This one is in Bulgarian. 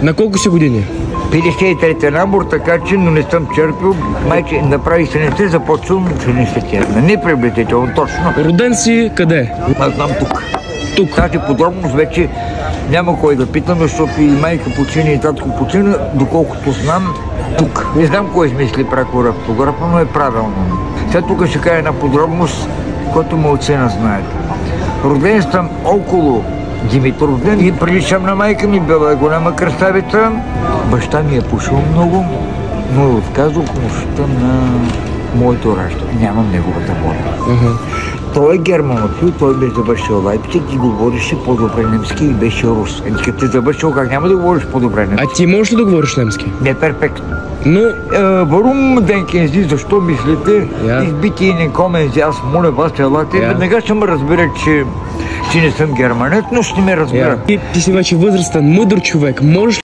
На колко си години? 53-та набор, така че, но не съм черпил. Майче, направих се, не сте започвал, че не сте тя. Не приблизително, точно. Роден си къде? Аз знам тук. Тук. Тази подробност вече няма кой да питам, защото и майка почина, и татко почина, доколкото знам, тук. Не знам кой измисли прякора фотографа, но е правилно. Сега тук ще кажа една подробност, която малцина знаят. Роден съм около Димитровден и приличам на майка ми, била е голяма красавица. Баща ми е пушил много, но е отказал помощта на моето раждане. Нямам неговата воля. Той е германофил, той бе завършил Лайпциг и говореше по-добре немски и беше рус. Като е завършил, как няма да говориш по-добре немски? А ти можеш ли да говориш немски? Не перфектно. Но... Варум денкензи, защо мислите? Избити и не комензи, аз моля вас, елате. Веднага ще ме разберат, че не съм германец, но ще ме разберат. Ти си вече възрастен, мъдър човек. Можеш